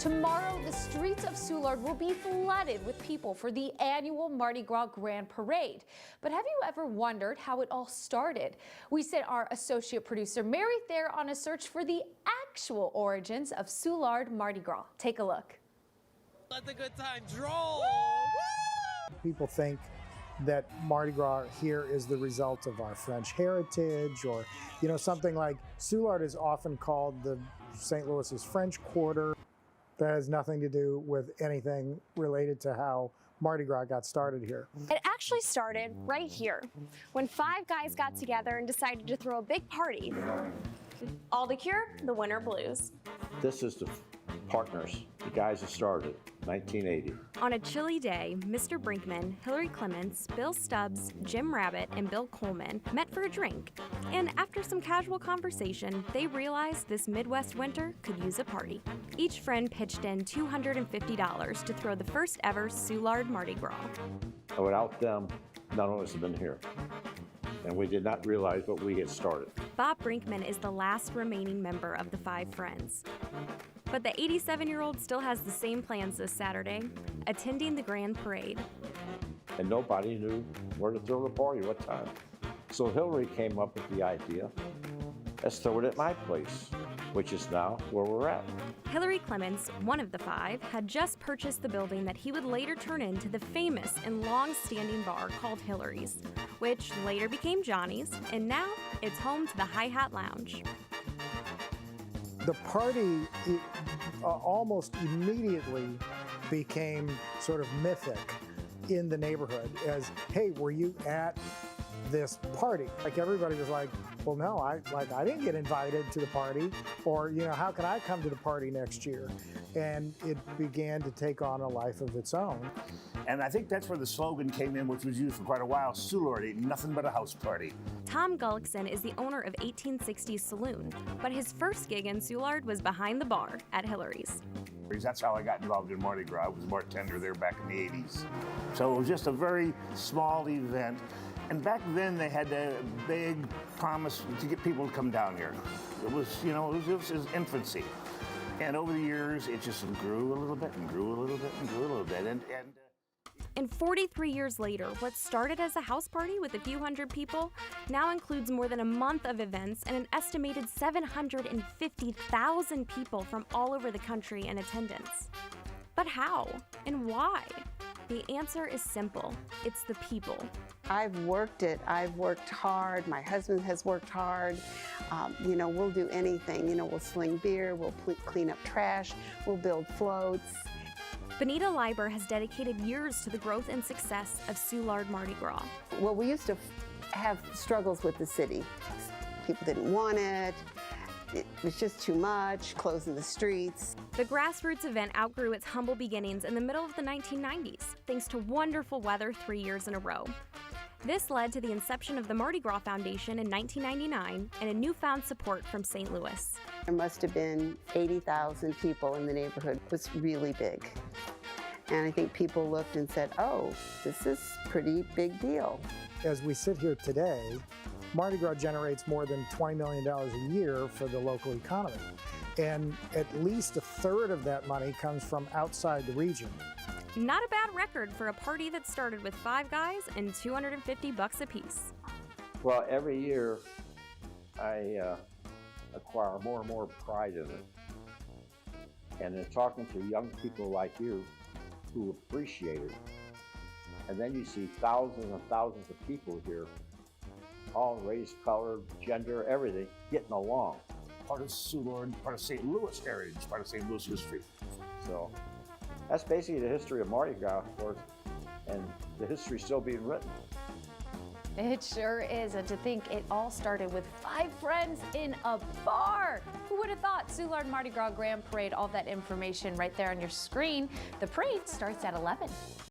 Tomorrow, the streets of Soulard will be flooded with people for the annual Mardi Gras Grand Parade. But have you ever wondered how it all started? We sent our associate producer Mary Thayer on a search for the actual origins of Soulard Mardi Gras. Take a look. Let the good times roll. People think that Mardi Gras here is the result of our French heritage, or, something like Soulard is often called the St. Louis's French Quarter. That has nothing to do with anything related to how Mardi Gras got started here. It actually started right here, when 5 guys got together and decided to throw a big party. All to cure the winter blues. This is the partners, the guys that started, 1980. On a chilly day, Mr. Brinkman, Hillary Clements, Bill Stubbs, Jim Rabbit, and Bill Coleman met for a drink. And after some casual conversation, they realized this Midwest winter could use a party. Each friend pitched in $250 to throw the first ever Soulard Mardi Gras. And without them, none of us have been here. And we did not realize what we had started. Bob Brinkman is the last remaining member of the 5 friends. But the 87-year-old still has the same plans this Saturday, attending the Grand Parade. And nobody knew where to throw the party, what time. So Hillary came up with the idea, let's throw it at my place, which is now where we're at. Hillary Clements, one of the 5, had just purchased the building that he would later turn into the famous and long-standing bar called Hillary's, which later became Johnny's, and now it's home to the Hi Hat Lounge. The party almost immediately became sort of mythic in the neighborhood as, hey, were you at this party? Like, everybody was like, well, no, I didn't get invited to the party, or, how can I come to the party next year? And it began to take on a life of its own. And I think that's where the slogan came in, which was used for quite a while: Soulard ain't nothing but a house party. Tom Gullickson is the owner of 1860 Saloon, but his first gig in Soulard was behind the bar at Hillary's. That's how I got involved in Mardi Gras. I was a bartender there back in the 80s. So it was just a very small event. And back then they had a big promise to get people to come down here. It was, it was infancy. And over the years, it just grew a little bit and grew a little bit and grew a little bit. And 43 years later, what started as a house party with a few hundred people now includes more than a month of events and an estimated 750,000 people from all over the country in attendance. But how and why? The answer is simple. It's the people. I've worked it. I've worked hard. My husband has worked hard. We'll do anything. We'll sling beer, we'll clean up trash, we'll build floats. Benita Leiber has dedicated years to the growth and success of Soulard Mardi Gras. Well, we used to have struggles with the city. People didn't want it. It was just too much, closing the streets. The grassroots event outgrew its humble beginnings in the middle of the 1990s, thanks to wonderful weather 3 years in a row. This led to the inception of the Mardi Gras Foundation in 1999 and a newfound support from St. Louis. There must have been 80,000 people in the neighborhood. It was really big. And I think people looked and said, oh, this is a pretty big deal. As we sit here today, Mardi Gras generates more than $20 million a year for the local economy. And at least a third of that money comes from outside the region. Not a bad record for a party that started with 5 guys and $250 apiece. Well, every year I acquire more and more pride in it. And in talking to young people like you who appreciate it, and then you see thousands and thousands of people here, all race, color, gender, everything, getting along. Part of Soulard, part of St. Louis heritage, part of St. Louis history. So that's basically the history of Mardi Gras, of course, and the history still being written. It sure is, and to think it all started with 5 friends in a bar. Who would have thought? Soulard Mardi Gras Grand Parade, all that information right there on your screen. The parade starts at 11.